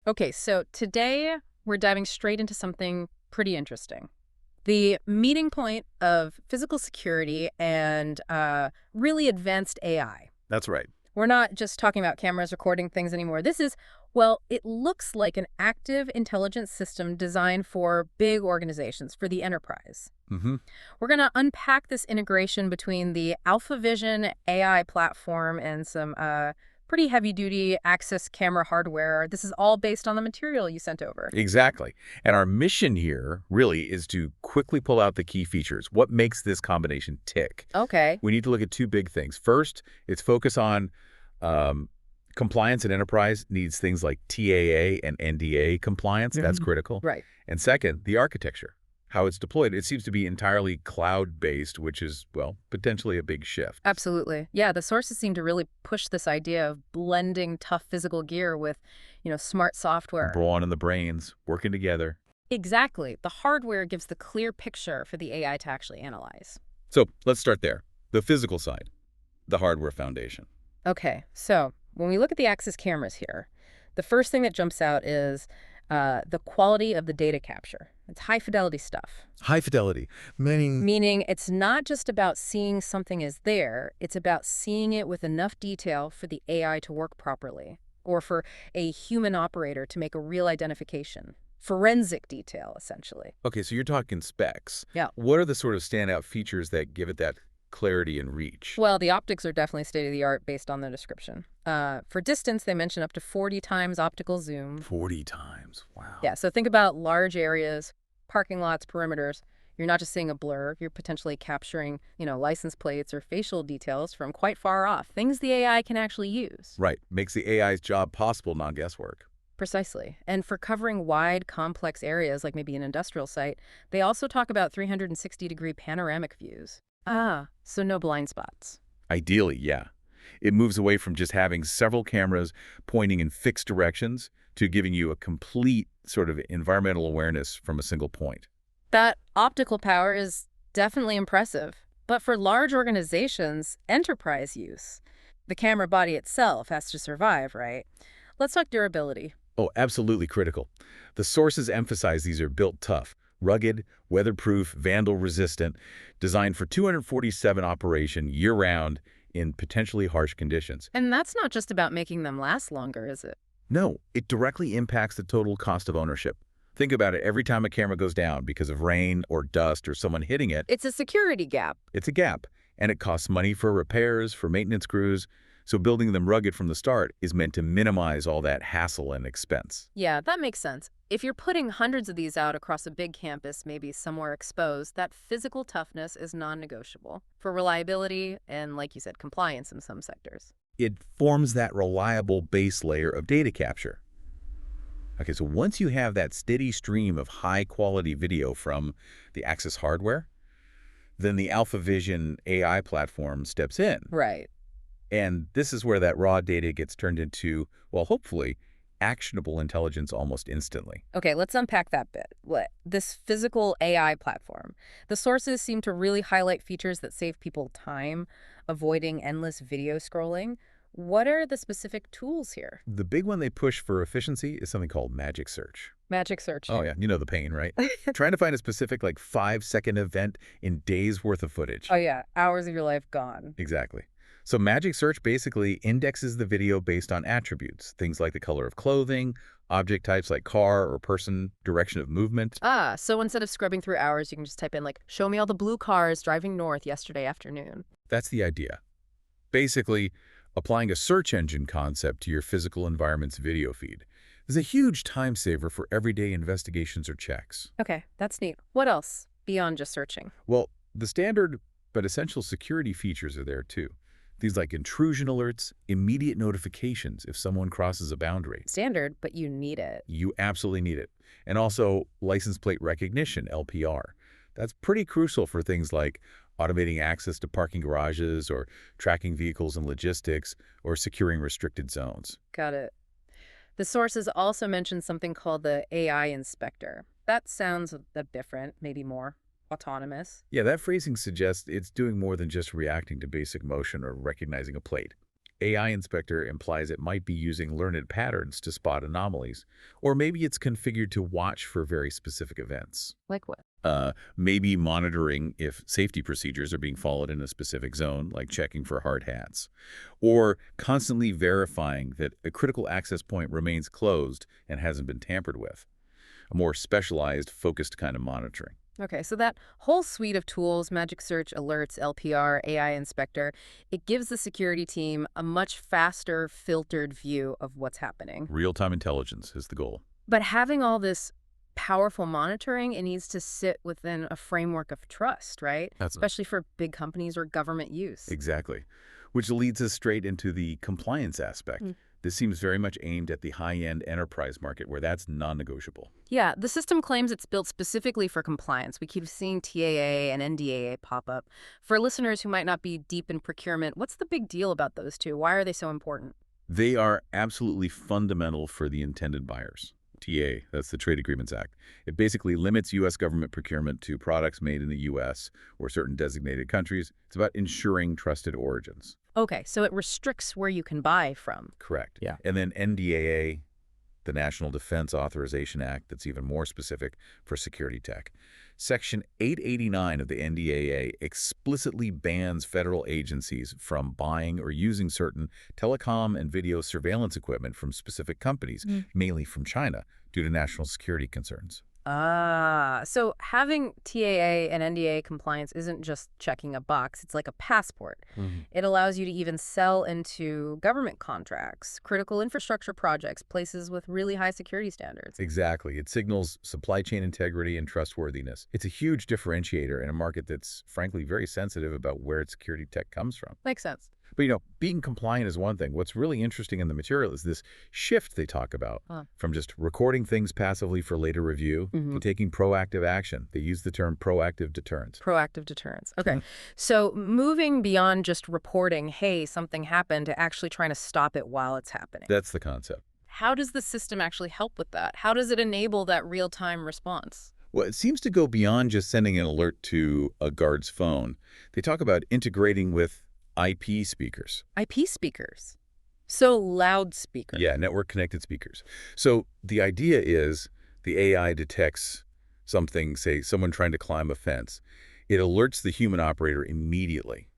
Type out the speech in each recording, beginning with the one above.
Okay, so today we're diving straight into something pretty interesting. The meeting point of physical security and really advanced AI. That's right. We're not just talking about cameras recording things anymore. This is, well, it looks like an active intelligence system designed for big organizations, for the enterprise. Mm-hmm. We're going to unpack this integration between the AlphaVision AI platform and some pretty heavy-duty access camera hardware. This is all based on the material you sent over. Exactly. And our mission here really is to quickly pull out the key features. What makes this combination tick? Okay. We need to look at two big things. First, its focus on compliance and enterprise needs things like TAA and NDAA compliance. That's critical. Right. And second, the architecture, how it's deployed. It seems to be entirely cloud-based, which is, well, potentially a big shift. Absolutely. Yeah, the sources seem to really push this idea of blending tough physical gear with, smart software. Brawn and the brains working together. Exactly. The hardware gives the clear picture for the AI to actually analyze. So let's start there. The physical side, the hardware foundation. Okay, so when we look at the Axis cameras here, the first thing that jumps out is the quality of the data capture. It's high-fidelity stuff. High fidelity, meaning... Meaning it's not just about seeing something is there, it's about seeing it with enough detail for the AI to work properly, or for a human operator to make a real identification. Forensic detail, essentially. Okay, so you're talking specs. Yeah. What are the sort of standout features that give it that clarity and reach? Well, the optics are definitely state-of-the-art based on the description. For distance, they mention up to 40 times optical zoom. 40 times. Wow. Yeah, so think about large areas, parking lots, perimeters. You're not just seeing a blur. You're potentially capturing, license plates or facial details from quite far off, things the AI can actually use. Right. Makes the AI's job possible, not guesswork. Precisely. And for covering wide, complex areas, like maybe an industrial site, they also talk about 360-degree panoramic views. So no blind spots. Ideally, yeah. It moves away from just having several cameras pointing in fixed directions to giving you a complete sort of environmental awareness from a single point. That optical power is definitely impressive. But for large organizations, enterprise use, the camera body itself has to survive, right? Let's talk durability. Oh, absolutely critical. The sources emphasize these are built tough, rugged, weatherproof, vandal-resistant, designed for 247 operation year-round in potentially harsh conditions. And that's not just about making them last longer, is it? No, it directly impacts the total cost of ownership. Think about it. Every time a camera goes down because of rain or dust or someone hitting it, It's a security gap. it's a gap, and it costs money for repairs, for maintenance crews. So building them rugged from the start is meant to minimize all that hassle and expense. Yeah, that makes sense. If you're putting hundreds of these out across a big campus, maybe somewhere exposed, that physical toughness is non-negotiable for reliability and, like you said, compliance in some sectors. It forms that reliable base layer of data capture. Okay, so once you have that steady stream of high-quality video from the Axis hardware, then the AlphaVision AI platform steps in. Right. And this is where that raw data gets turned into, well, hopefully, actionable intelligence almost instantly. Okay, let's unpack that bit. This physical AI platform. The sources seem to really highlight features that save people time, avoiding endless video scrolling. What are the specific tools here? The big one they push for efficiency is something called magic search. Magic search. Oh, yeah, you know the pain, right? Trying to find a specific, 5-second event in days' worth of footage. Oh, yeah. Hours of your life gone. Exactly. So magic search basically indexes the video based on attributes, things like the color of clothing, object types like car or person, direction of movement. So instead of scrubbing through hours, you can just type in, show me all the blue cars driving north yesterday afternoon. That's the idea. Basically, applying a search engine concept to your physical environment's video feed is a huge time saver for everyday investigations or checks. Okay, that's neat. What else beyond just searching? Well, the standard but essential security features are there too. Things like intrusion alerts, immediate notifications if someone crosses a boundary. Standard, but you need it. You absolutely need it. And also license plate recognition, LPR. That's pretty crucial for things like automating access to parking garages or tracking vehicles and logistics or securing restricted zones. Got it. The sources also mentioned something called the AI inspector. That sounds a bit different, maybe more autonomous. Yeah, that phrasing suggests it's doing more than just reacting to basic motion or recognizing a plate. AI inspector implies it might be using learned patterns to spot anomalies, or maybe it's configured to watch for very specific events. Like what? Maybe monitoring if safety procedures are being followed in a specific zone, like checking for hard hats, or constantly verifying that a critical access point remains closed and hasn't been tampered with. A more specialized, focused kind of monitoring. Okay, so that whole suite of tools, Magic Search, Alerts, LPR, AI Inspector, it gives the security team a much faster, filtered view of what's happening. Real-time intelligence is the goal. But having all this powerful monitoring, it needs to sit within a framework of trust, right? That's Especially for big companies or government use. exactly. Which leads us straight into the compliance aspect. This seems very much aimed at the high-end enterprise market where that's non-negotiable. Yeah, the system claims it's built specifically for compliance. We keep seeing TAA and NDAA pop up. For listeners who might not be deep in procurement, what's the big deal about those two? Why are they so important? They are absolutely fundamental for the intended buyers. TA, that's the Trade Agreements Act. It basically limits U.S. government procurement to products made in the U.S. or certain designated countries. It's about ensuring trusted origins. Okay, so it restricts where you can buy from. Correct. Yeah. And then NDAA, the National Defense Authorization Act, that's even more specific for security tech. Section 889 of the NDAA explicitly bans federal agencies from buying or using certain telecom and video surveillance equipment from specific companies, mainly from China, due to national security concerns. So having TAA and NDA compliance isn't just checking a box, it's like a passport. It allows you to even sell into government contracts, critical infrastructure projects, places with really high security standards. Exactly. It signals supply chain integrity and trustworthiness. It's a huge differentiator in a market that's, frankly, very sensitive about where its security tech comes from. Makes sense. But, being compliant is one thing. What's really interesting in the material is this shift they talk about from just recording things passively for later review to taking proactive action. They use the term proactive deterrence. Proactive deterrence. Okay. So moving beyond just reporting, hey, something happened, to actually trying to stop it while it's happening. That's the concept. How does the system actually help with that? How does it enable that real-time response? Well, it seems to go beyond just sending an alert to a guard's phone. They talk about integrating with IP speakers. IP speakers. So loudspeakers. Yeah, network-connected speakers. So the idea is the AI detects something, say someone trying to climb a fence. It alerts the human operator immediately,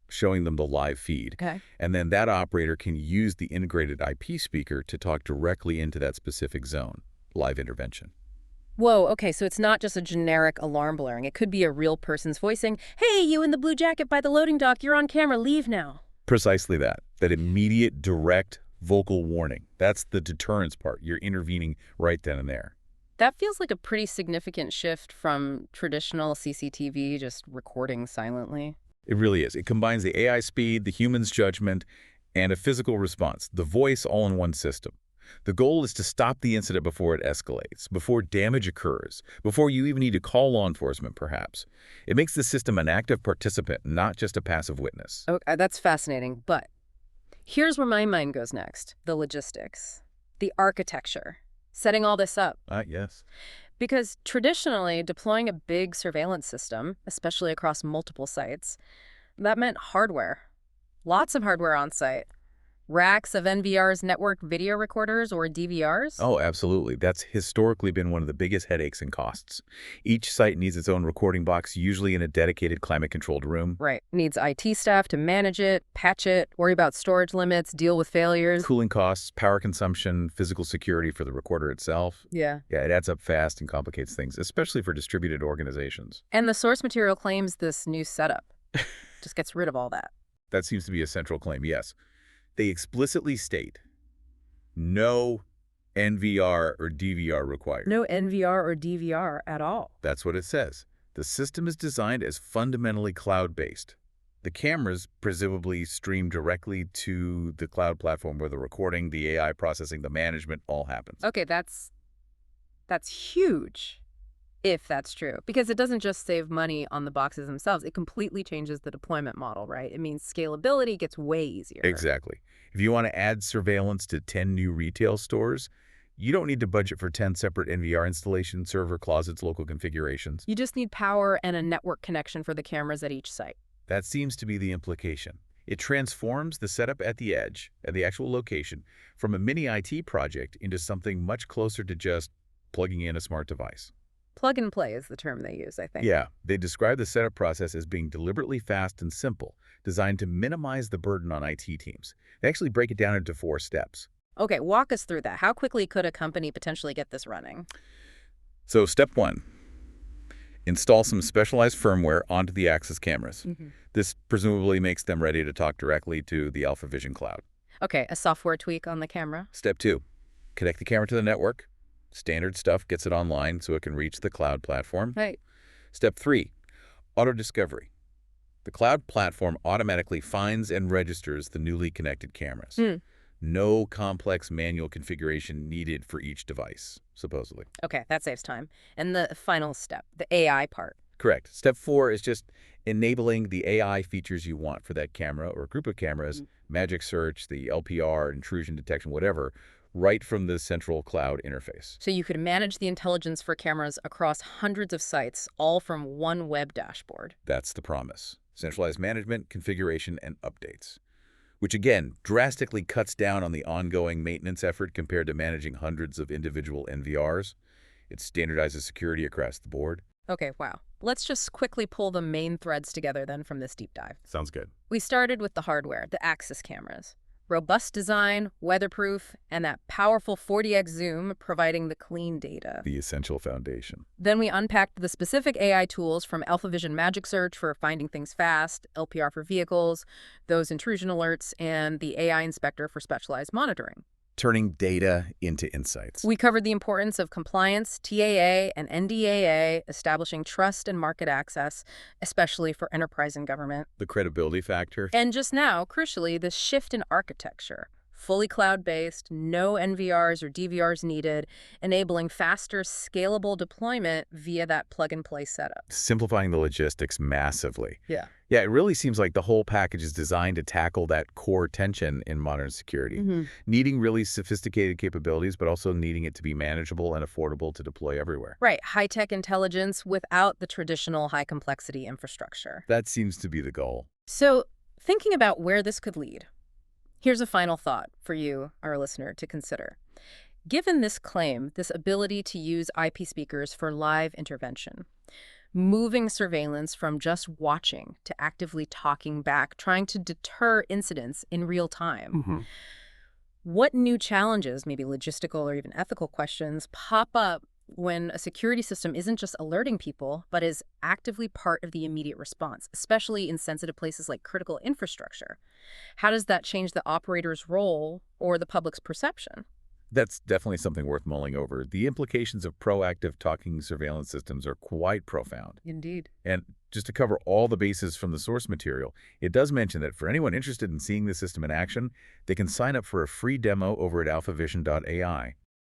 showing them the live feed. Okay. And then that operator can use the integrated IP speaker to talk directly into that specific zone, live intervention. Whoa, okay, so it's not just a generic alarm blaring. It could be a real person's voice saying, hey, you in the blue jacket by the loading dock, you're on camera, leave now. Precisely that. That immediate, direct, vocal warning. That's the deterrence part. You're intervening right then and there. That feels like a pretty significant shift from traditional CCTV, just recording silently. It really is. It combines the AI speed, the human's judgment, and a physical response, the voice all in one system. The goal is to stop the incident before it escalates, before damage occurs, before you even need to call law enforcement, perhaps. It makes the system an active participant, not just a passive witness. Okay, that's fascinating, but here's where my mind goes next. The logistics, the architecture, setting all this up. Yes. Because traditionally, deploying a big surveillance system, especially across multiple sites, that meant hardware. Lots of hardware on site. Racks of NVR's network video recorders or DVRs? Oh, absolutely. That's historically been one of the biggest headaches and costs. Each site needs its own recording box, usually in a dedicated climate-controlled room. Right. Needs IT staff to manage it, patch it, worry about storage limits, deal with failures. Cooling costs, power consumption, physical security for the recorder itself. Yeah. Yeah, it adds up fast and complicates things, especially for distributed organizations. And the source material claims this new setup just gets rid of all that. That seems to be a central claim, yes. They explicitly state no NVR or DVR required. No NVR or DVR at all. That's what it says. The system is designed as fundamentally cloud-based. The cameras presumably stream directly to the cloud platform where the recording, the AI processing, the management all happens. Okay, that's huge, if that's true. Because it doesn't just save money on the boxes themselves. It completely changes the deployment model, right? It means scalability gets way easier. Exactly. If you want to add surveillance to 10 new retail stores, you don't need to budget for 10 separate NVR installations, server closets, local configurations. You just need power and a network connection for the cameras at each site. That seems to be the implication. It transforms the setup at the edge, at the actual location, from a mini IT project into something much closer to just plugging in a smart device. Plug and play is the term they use, I think. Yeah, they describe the setup process as being deliberately fast and simple, designed to minimize the burden on IT teams. They actually break it down into 4 steps. Okay, walk us through that. How quickly could a company potentially get this running? So step 1, install some specialized firmware onto the Axis cameras. This presumably makes them ready to talk directly to the AlphaVision cloud. Okay, a software tweak on the camera? Step 2, connect the camera to the network. Standard stuff gets it online so it can reach the cloud platform. Right. Step 3, auto-discovery. The cloud platform automatically finds and registers the newly connected cameras. No complex manual configuration needed for each device, supposedly. Okay, that saves time. And the final step, the AI part. Correct. Step 4 is just enabling the AI features you want for that camera or group of cameras, magic search, the LPR, intrusion detection, whatever, right from the central cloud interface. So you could manage the intelligence for cameras across hundreds of sites, all from one web dashboard. That's the promise. Centralized management, configuration, and updates. Which again, drastically cuts down on the ongoing maintenance effort compared to managing hundreds of individual NVRs. It standardizes security across the board. Okay, wow. Let's just quickly pull the main threads together then from this deep dive. Sounds good. We started with the hardware, the Axis cameras. Robust design, weatherproof, and that powerful 40x zoom providing the clean data. The essential foundation. Then we unpacked the specific AI tools from AlphaVision Magic Search for finding things fast, LPR for vehicles, those intrusion alerts, and the AI Inspector for specialized monitoring. Turning data into insights. We covered the importance of compliance, TAA and NDAA, establishing trust and market access, especially for enterprise and government. The credibility factor. And just now, crucially, the shift in architecture. Fully cloud-based, no NVRs or DVRs needed, enabling faster, scalable deployment via that plug-and-play setup. Simplifying the logistics massively. Yeah. Yeah, it really seems like the whole package is designed to tackle that core tension in modern security. Needing really sophisticated capabilities, but also needing it to be manageable and affordable to deploy everywhere. Right, high-tech intelligence without the traditional high-complexity infrastructure. That seems to be the goal. So, thinking about where this could lead, here's a final thought for you, our listener, to consider. Given this claim, this ability to use IP speakers for live intervention, moving surveillance from just watching to actively talking back, trying to deter incidents in real time, what new challenges, maybe logistical or even ethical questions, pop up when a security system isn't just alerting people, but is actively part of the immediate response, especially in sensitive places like critical infrastructure? How does that change the operator's role or the public's perception? That's definitely something worth mulling over. The implications of proactive talking surveillance systems are quite profound. Indeed. And just to cover all the bases from the source material, it does mention that for anyone interested in seeing the system in action, they can sign up for a free demo over at alphavision.ai.